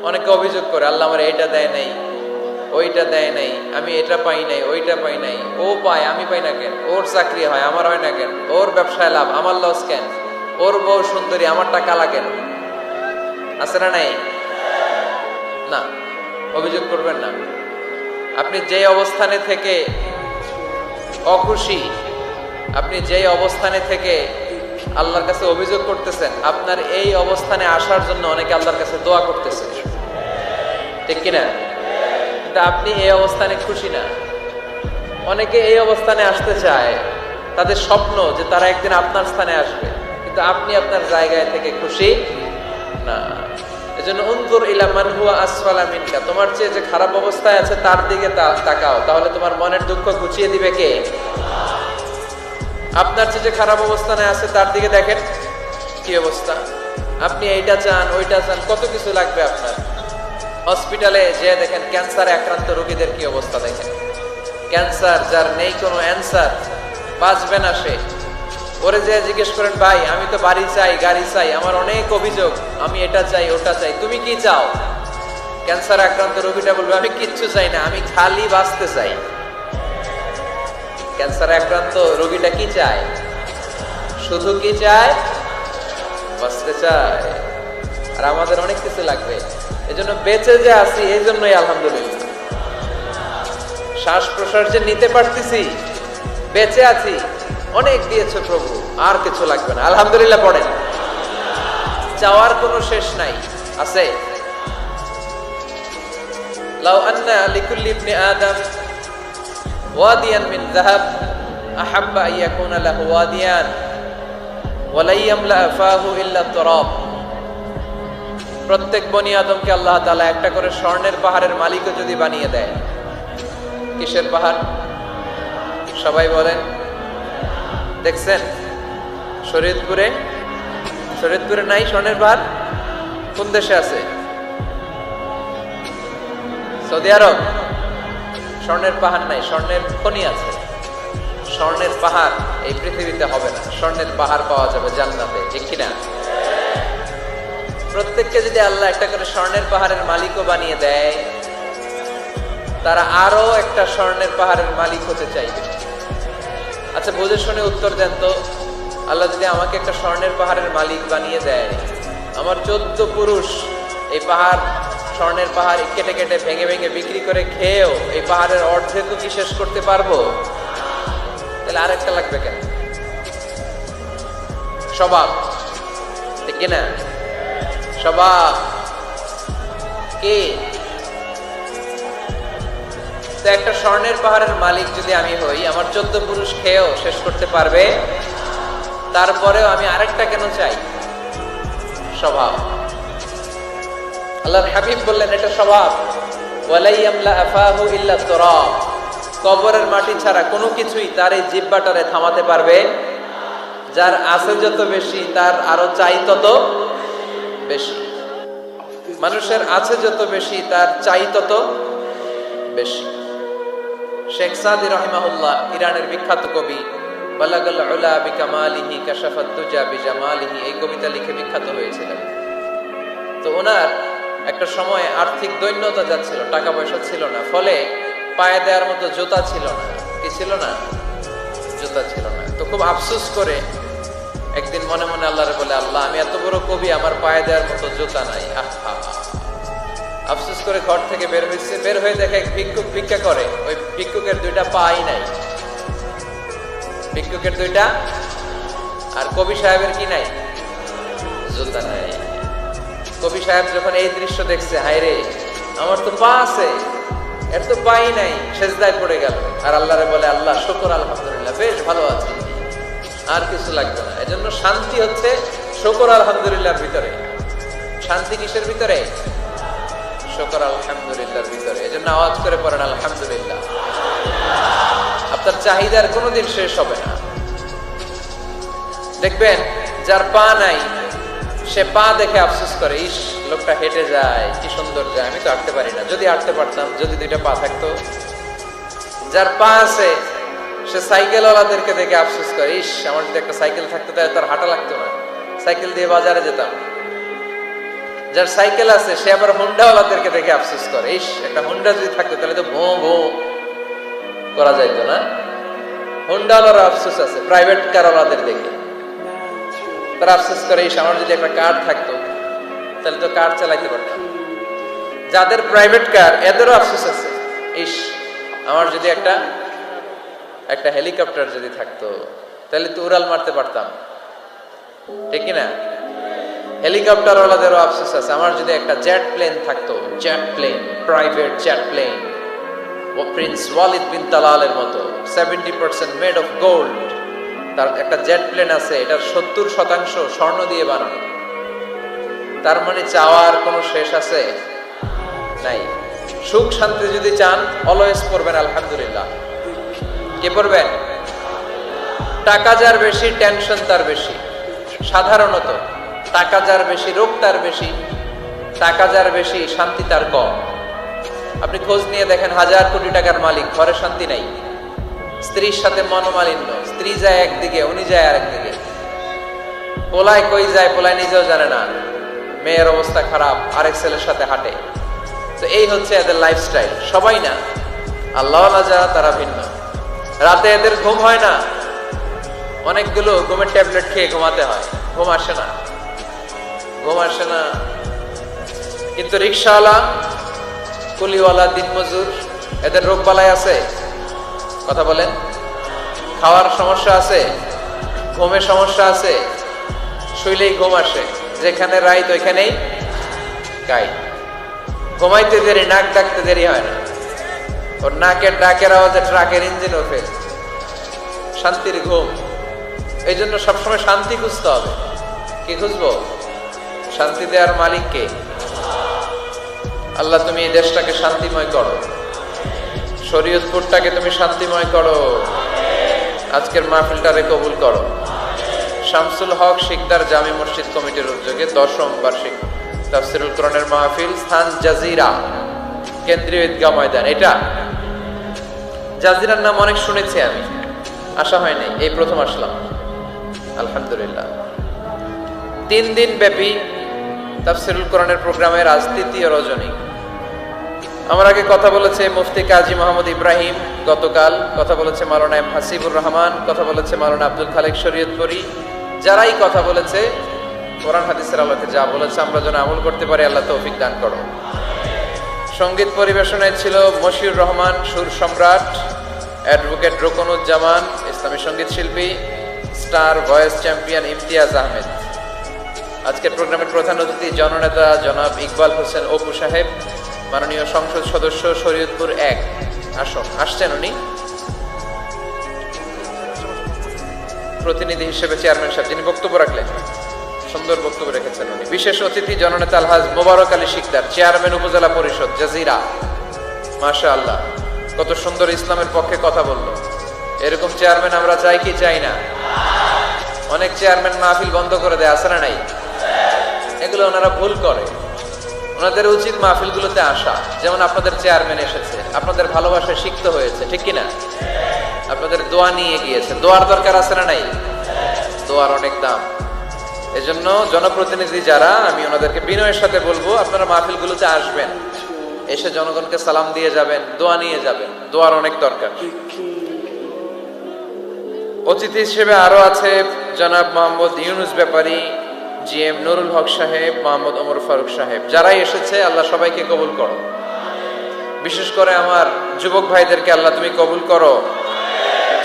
অনেকে অভিযোগ করে আল্লাহ আমার এইটা দেয় নাই, ওইটা দেয় নাই, আমি এটা পাই নাই, ওইটা পাই নাই। ও পায়, আমি পাই না কেন? ওর চাকরি হয়, আমার হয় না কেন? ওর ব্যবসায় লাভ, আমার লস কেন? ওর বউ সুন্দরী, আমারটা কালা কেন? আছে না নাই? না, অভিযোগ করবেন না। আপনি যে অবস্থানে থেকে অখুশি, আপনি যেই অবস্থানে থেকে আল্লাহর কাছে অভিযোগ করতেছেন, আপনার এই অবস্থানে আসার জন্য অনেকে আল্লাহর কাছে দোয়া করতেছে, ঠিক কিনা? কিন্তু আপনি এই অবস্থানে খুশি না। অনেকে এই অবস্থানে আসতে চায়, তাদের স্বপ্ন যে তারা একদিন আপনার স্থানে আসবে, কিন্তু আপনি আপনার জায়গায় থেকে খুশি না। এজন্য উনজুর ইলা মান হুয়া আসফালা মিনকা, তোমার চেয়ে যে খারাপ অবস্থায় আছে তার দিকে তাকাও, তাহলে তোমার মনের দুঃখ ঘুচিয়ে দিবে কে? আপনার চেয়ে যে খারাপ অবস্থানে আছে তার দিকে দেখেন কি অবস্থা। আপনি এইটা চান, ওইটা চান, কত কিছু লাগবে আপনার। হসপিটালে যে দেখেন ক্যান্সারে আক্রান্ত রোগীদের কি অবস্থা দেখেন। ক্যান্সার যার নেই কোনো অ্যান্সার, বাঁচবে না সে। ওরে যে জিজ্ঞেস করেন, ভাই আমি তো বাড়ি চাই, গাড়ি চাই, আমার অনেক অভিযোগ, আমি এটা চাই, ওটা চাই, তুমি কি চাও? ক্যান্সার আক্রান্ত রোগীটা বলবে, আমি কিচ্ছু চাই না, আমি খালি বাঁচতে চাই। ক্যান্সার আক্রান্ত রোগীটা কি চায়? শুধু কি চায়? বাঁচতে চায়। আর আমাদের অনেক কিছু লাগবে। এজন্য বেঁচে যে আছি, এই জন্যই আলহামদুলিল্লাহ। শ্বাস প্রশ্বাস যে নিতে পারতেছি, বেঁচে আছি, অনেক দিয়েছে প্রভু, আর কিছু লাগবে না, আলহামদুলিল্লাহ পড়েন। চাওয়ার কোনো শেষ নাই, আছে? লাউ আন্না লিকুল্লি ইবনি আদম ওয়াদিয়ান মিন যাহাব আহাব্বা আন ইয়াকুনা লাহু ওয়াদিয়ান ওয়া লা ইয়ামলা ফাহু ইল্লা তুরাব। প্রত্যেক বনি আদমকে আল্লাহ তাআলা একটা করে স্বর্ণের পাহাড়ের মালিকও যদি বানিয়ে দেয়। কিসের পাহাড়? সবাই বলেন। দেখছেন শরীয়তপুরে? শরীয়তপুরে নাই স্বর্ণের পাহাড়? কোন দেশে আছে? সৌদি আরব। স্বর্ণের পাহাড় নাই, স্বর্ণের খনি আছে। স্বর্ণের পাহাড় এই পৃথিবীতে হবে না, স্বর্ণের পাহাড় পাওয়া যাবে জান্নাতে, ঠিক কিনা? প্রত্যেককে যদি আল্লাহ একটা করে স্বর্ণের পাহাড়ের মালিকও বানিয়ে দেয়, তারা আরো একটা স্বর্ণের পাহাড়ের মালিক হতে চাইবে। আচ্ছা বুঝে শুনে উত্তর দেন তো, আল্লাহ যদি আমাকে একটা স্বর্ণের পাহাড়ের মালিক বানিয়ে দেয়, আমার 14 পুরুষ এই পাহাড়, স্বর্ণের পাহাড় কেটে কেটে ভেঙে ভেঙে বিক্রি করে খেয়েও এই পাহাড়ের অর্ধেকও কি শেষ করতে পারবো? তাহলে আরেকটা লাগবে কেন? স্বভাব, ঠিক কিনা? স্বভাব কি? তো একটা স্বর্ণের পাহাড়ের মালিক যদি আমি হই, আমার 14 পুরুষ খেয়েও শেষ করতে পারবে, তারপরেও আমি আরেকটা কেন চাই? স্বভাব। আল্লাহর হাবিব বললেন এটা স্বভাব। ওয়ালা ইয়ামলা আফাহু ইল্লা তুরাব। কবরের মাটি ছাড়া কোনো কিছুই তার এই জিহ্বাটারে থামাতে পারবে। যার আছে যত বেশি, তার আরো চাই তত বেশি। মানুষের আছে যত বেশি, তার চাই তত বেশি। শেখ সাদি রাহিমাহুল্লাহ, ইরানের বিখ্যাত কবি, বালাগাল উলা বিকামালিহি কাশাফাত দুজা বিজামালিহি, এই কবিতা লিখে বিখ্যাত হয়েছিলেন। তো ওনার একটা সময় আর্থিক দৈন্যতা যাচ্ছিল, টাকা পয়সা ছিল না, ফলে পায়ে দেওয়ার মতো জুতা ছিল না। কি ছিল না? জুতা ছিল না। তো খুব আফসোস করে একদিন মনে মনে আল্লাহরে বলে, আল্লাহ আমি এত বড় কবি, আমার পায়ে দেওয়ার মতো জুতা নাই। আহা, আফসোস করে ঘর থেকে বের হয়েছে। বের হয়ে দেখে এক ভিক্ষুক ভিক্ষা করে, ওই ভিক্ষুকের 2টা পাই নাই। ভিক্ষুকের 2টা, আর কবি সাহেবের কি নাই? জুতা নাই। কবি সাহেব যখন এই দৃশ্য দেখছে, হায় রে, আমার তো পা আছে, এর তো পাই নাই, সেজদায় পড়ে গেল। আর আল্লাহরে বলে, আল্লাহ শুকর, আলহামদুলিল্লাহ, বেশ ভালো আছি, আর কিছু লাগবে না। এজন্য শান্তি হচ্ছে শুকর আলহামদুলিল্লাহর ভিতরে। শান্তি কিসের ভিতরে? শুকর আলহামদুলিল্লাহর ভিতরে। এজন্য আওয়াজ করে পড়েন আলহামদুলিল্লাহ। আপনার চাহিদার কোনোদিন শেষ হবে না। দেখবেন যার পা নাই, সে পা দেখে আফসোস করে, ইস লোকটা হেঁটে যায়, কি সুন্দর যায়, আমি তো হাঁটতে পারি না, যদি হাঁটতে পারতাম, যদি 2টা পা থাকতো। যার পা আছে, সে সাইকেলওয়ালাদেরকে দেখে আফসোস করে, ইস আমার যদি একটা সাইকেল থাকতো তাহলে তার হাঁটা লাগতো না, সাইকেল দিয়ে বাজারে যেতাম। যার সাইকেল আছে সে আবার হুন্ডাওয়ালাদেরকে দেখে আফসোস করে, ইস একটা হুন্ডা যদি থাকতো তাহলে তো ভো ভো করা যাইতো না। হুন্ডাওয়ালার আফসোস আছে প্রাইভেট কারওয়ালাদের দেখে, তারা আফসোস করে ইস আমার যদি একটা কার থাকতো তাহলে তো কার চালাইতে পারতাম। যাদের প্রাইভেট কার এদেরও আফসোস আছে, ইস আমার যদি একটা হেলিকপ্টার যদি থাকতো তাহলে তো উড়াল মারতে পারতাম, ঠিক না? হেলিকপ্টার ওয়ালাদেরও আফসোস আছে, আমার যদি একটা জেট প্লেন থাকতো, jet plane, private jet plane, ও প্রিন্স ওয়ালিদ বিন তালালের মতো 70% মেড অফ গোল্ড, তার একটা জেট প্লেন আছে, এটার 70% স্বর্ণ দিয়ে বানানো। তার মানে চাওয়ার কোনো শেষ আছে নাই। সুখ শান্তি যদি চান অলওয়েজ পড়বেন আলহামদুলিল্লাহ। কি পড়বেন? টাকা যার বেশি টেনশন তার বেশি। সাধারণত টাকা যার বেশি রোগ তার বেশি, টাকা যার বেশি শান্তি তার কম। আপনি খোঁজ নিয়ে দেখেন, 1000 কোটি টাকার মালিক, ঘরে শান্তি নাই, স্ত্রীর সাথে মনোমালিন্য, স্ত্রী যায় একদিকে উনি যায় আরেকদিকে, পোলায় কই যায় পোলায় নিজেও জানে না, মেয়ের অবস্থা খারাপ, আরেক ছেলের সাথে হাঁটে। তো এই হচ্ছে এদের লাইফস্টাইল। সবাই না, আল্লাহওয়ালা যারা তারা ভিন্ন। রাতে এদের ঘুম হয় না, অনেকগুলো ঘুমের ট্যাবলেট খেয়ে ঘুমাতে হয়, ঘুম আসে না, ঘুম আসে না। কিন্তু রিক্সাওয়ালা, কুলিওয়ালা, দিনমজুর, এদের রোগ বালাই আছে? কথা বলেন। খাওয়ার সমস্যা আছে, ঘুমের সমস্যা আছে, শুইলেই ঘুম আসে, যেখানে রাইত ওইখানেই গাই। ঘুমাইতে দেরি, নাক ডাকতে দেরি হয় না, ওর নাকের ডাকের আওয়াজে ট্রাকের ইঞ্জিনও ফেল। শান্তির ঘুম। এই জন্য সবসময় শান্তি খুঁজতে হবে। কি খুঁজবো? শান্তি দেওয়ার মালিক কে? আল্লাহ তুমি এই দেশটাকে শান্তিময় করো, শরীয়তপুরটাকে তুমি শান্তিময় করো, আজকের মাহফিলটারে কবুল করো। শামসুল হক শিকদার জামি মসজিদ কমিটির উদ্যোগে 10ম বার্ষিক তাফসীরুল কোরআনের মাহফিল, স্থান জাজিরা, কেন্দ্রীয় ঈদগাহ ময়দান। এটা জাজিরার নাম অনেক শুনেছি আমি, আসা হয় নাই, এই প্রথম আসলাম আলহামদুলিল্লাহ। 3 দিন ব্যাপী তাফসীরুল কোরআনের প্রোগ্রামের আজ 3য় রজনী। আমার আগে কথা বলেছে মুফতি কাজী মোহাম্মদ ইব্রাহিম, গতকাল কথা বলেছে মাওলানা এম হাসিবুর রহমান, কথা বলেছে মাওলানা আব্দুল খালেক শরীয়তপুরী। যারাই কথা বলেছে কোরআন হাদিসের আলোকে যা বলেছে আমরা যেন আমল করতে পারি, আল্লাহ তৌফিক দান করো। সঙ্গীত পরিবেশনায় ছিল মশিউর রহমান সুর সম্রাট, অ্যাডভোকেট রোকনুজ্জামান ইসলামী সঙ্গীত শিল্পী, star voice champion Imtiaz Ahmed. আজকের প্রোগ্রামের প্রধান অতিথি জননেতা জনাব ইকবাল হোসেন অপু সাহেব, মাননীয় সংসদ সদস্য শরীয়তপুর 1 আসন, আসছেন উনি প্রতিনিধি হিসেবে, চেয়ারম্যান সাহেব যিনি বক্তব্য রাখলেন, সুন্দর বক্তব্য রেখেছেন উনি। বিশেষ অতিথি জননেতা আলহাজ মোবারক আলী শিকদার, চেয়ারম্যান উপজেলা পরিষদ জাজিরা। মাশাআল্লাহ, কত সুন্দর ইসলামের পক্ষে কথা বললো। এরকম চেয়ারম্যান আমরা চাই কি চাই না? অনেক চেয়ারম্যান মাহফিল বন্ধ করে দেয়, আছে না নাই? এগুলো ওনারা ভুল করে। ওনাদের উচিত মাহফিলগুলোতে আসা। যেমন আপনাদের চেয়ারম্যান এসেছে, আপনাদের ভালোবাসায় সিক্ত হয়েছে, ঠিক কিনা? আপনাদের দোয়া নিয়ে গিয়েছে, দোয়ার দরকার আছে না নাই? দোয়ার অনেক দাম। এজন্য জনপ্রতিনিধি যারা, আমি ওনাদেরকে বিনয়ের সাথে বলবো আপনারা মাহফিলগুলোতে আসবেন, এসে জনগণকে সালাম দিয়ে যাবেন, দোয়া নিয়ে যাবেন, দোয়ার অনেক দরকার। অতিথি হিসেবে আরো আছে জনাব মোহাম্মদ ইউনুস ব্যাপারী, জিএম নুরুল হক সাহেব, মোহাম্মদ ওমর ফারুক সাহেব। যারাই এসেছে আল্লাহ সবাইকে কবুল করো। বিশেষ করে আমার যুবক ভাইদেরকে আল্লাহ তুমি কবুল করো।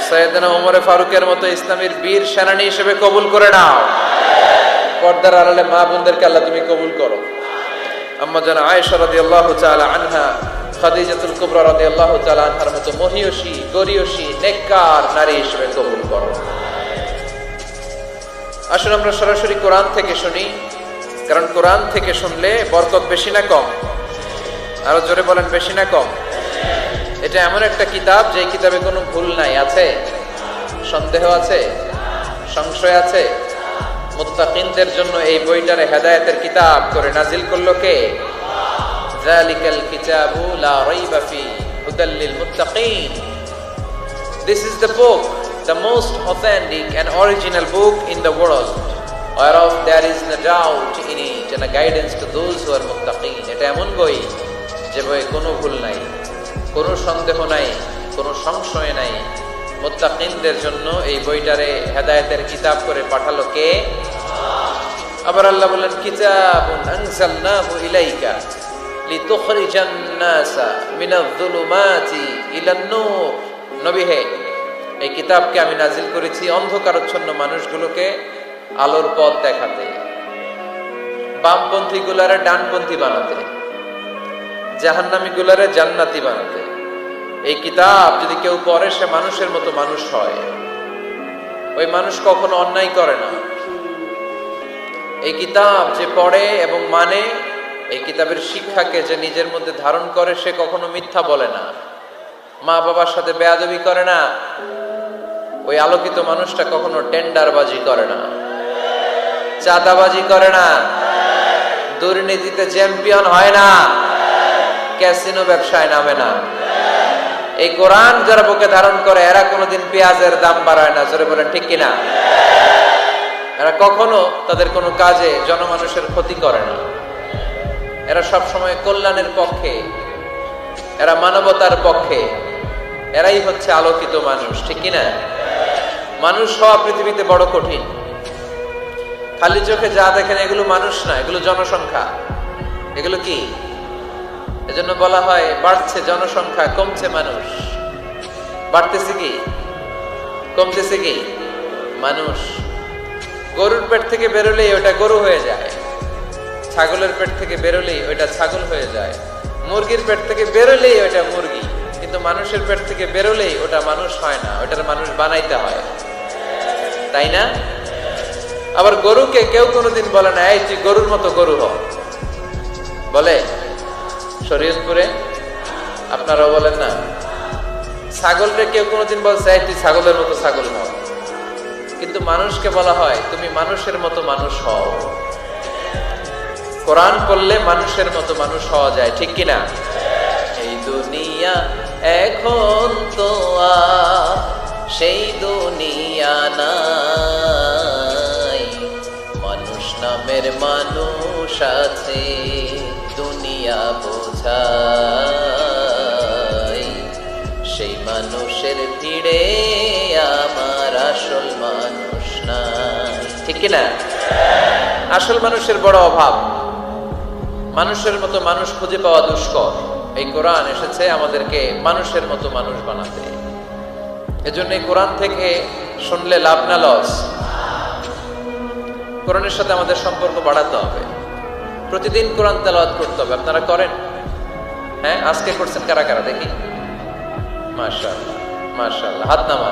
সৈয়দনা ওমর ফারুকের মতো ইসলামের বীর সেনানী হিসেবে কবুল করে নাও। পর্দার আড়ালে মা বোনদেরকে আল্লাহ তুমি কবুল করো। আম্মা জান আয়েশা রাদিয়াল্লাহু তাআলা আনহা, খাদিজাতুল কুবরা রাদিয়াল্লাহু তাআলা আনহার মতো মহিয়সী, গরিয়সী, নেককার নারী হিসেবে কবুল করো। আসুন আমরা সরাসরি কোরআন থেকে শুনি, কারণ কোরআন থেকে শুনলে বরকত বেশি না কম? আরো জোরে বলেন, বেশি না কম? এটা এমন একটা কিতাব যে কিতাবে কোনো ভুল নাই। আছে? সন্দেহ আছে? সংশয় আছে? মুত্তাকিনদের জন্য এই বইটারে হেদায়েতের কিতাব করে নাজিল করলো কে? যালিকাল কিতাবু লা রাইবা ফি হুদাল লিল মুত্তাকিন। This is the book, the most authentic and original book in the world. whereof there is no doubt in it and a guidance to those who are muttaqin. এটা এমন বই যে বইয়ে কোনো ভুল নাই, কোনো সন্দেহ নাই, কোনো সংশয় নাই। মুত্তাকিনদের জন্য এই বইটারে হেদায়েতের কিতাব করে পাঠালো কে? আবার আল্লাহ বলেন কিতাবুন আনজালনাহু ইলাইকা লিতুখরিজান নাসা মিনায-যুলুমাতি ইলান-নূর। নবী হে, এই কিতাবকে আমি নাজিল করেছি অন্ধকারাচ্ছন্ন মানুষগুলোকে আলোর পথ দেখাতে, বামপন্থী গুলারে ডানপন্থী বানাতে, জাহান্নামী গুলারে জান্নাতি বানাতে। এই কিতাব যদি কেউ পড়ে সে মানুষের মতো মানুষ হয়। ওই মানুষ কখনো অন্যায় করে না। এই কিতাব যে পড়ে এবং মানে, এই কিতাবের শিক্ষাকে যে নিজের মধ্যে ধারণ করে সে কখনো মিথ্যা বলে না, মা বাবার সাথে বেয়াদবি করে না। ওই আলোকিত মানুষটা কখনো টেন্ডারবাজি করে না, চাঁদাবাজি করে না, দুর্নীতিতে চ্যাম্পিয়ন হয় না, ক্যাসিনো ব্যবসায় নামে না। এই কোরআন যারা বুকে ধারণ করে এরা কোনোদিন পেঁয়াজের দাম বাড়ায় না। জোরে বলেন ঠিক কিনা? এরা কখনো তাদের কোনো কাজে জনমানুষের ক্ষতি করে না। এরা সব সময় কল্যাণের পক্ষে, এরা মানবতার পক্ষে। এরাই হচ্ছে আলোকিত মানুষ, ঠিক কিনা? মানুষ হওয়া পৃথিবীতে বড় কঠিন। খালি চোখে যা দেখেন এগুলো মানুষ না, এগুলো জনসংখ্যা। এগুলো কি? এজন্য বলা হয় বাড়ছে জনসংখ্যা, কমছে মানুষ। বাড়তেছে কি, কমতেছে কি? মানুষ। গরুর পেট থেকে বেরোলেই ওটা গরু হয়ে যায়, ছাগলের পেট থেকে বেরোলেই ওইটা ছাগল হয়ে যায়, মুরগির পেট থেকে বেরোলেই ওইটা মুরগি। কিন্তু মানুষের পেট থেকে বেরোলেই ওটা মানুষ হয় না, ওটার মানুষ বানাইতে হয়, তাই না? আবার গরুকে কেউ কোনোদিন বলে না এই তুই গরুর মতো গরু হ, বলে? শরীয়তপুরে আপনারাও বলেন না? ছাগলকে কেউ কোনোদিন বলছে এই তুই ছাগলের মতো ছাগল হও। কিন্তু মানুষকে বলা হয় তুমি মানুষের মতো মানুষ হও। কোরআন পড়লে মানুষের মতো মানুষ হওয়া যায়, ঠিক কিনা? এই দুনিয়া এখন তো আর সেই দুনিয়া নাই, মানুষ নামের মানুষ আছে দুনিয়া বোঝাই, সেই মানুষের ভিড়ে আমার আসল মানুষ নাই, ঠিক কিনা? আসল মানুষের বড় অভাব। মানুষের মতো মানুষ খুঁজে পাওয়া দুষ্কর। এই কোরআন এসেছে আমাদেরকে মানুষের মতো মানুষ বানাতে। এজন্য এই কোরআন থেকে শুনলে লাভ না লস? কোরআনের সাথে আমাদের সম্পর্ক বাড়াতে হবে। প্রতিদিন কোরআন তেলাওয়াত করতে হবে। আপনারা করেন? হ্যাঁ, আজকে করছেন কারা কারা দেখি? মাশাআল্লাহ, মাশাআল্লাহ, হাত নামান।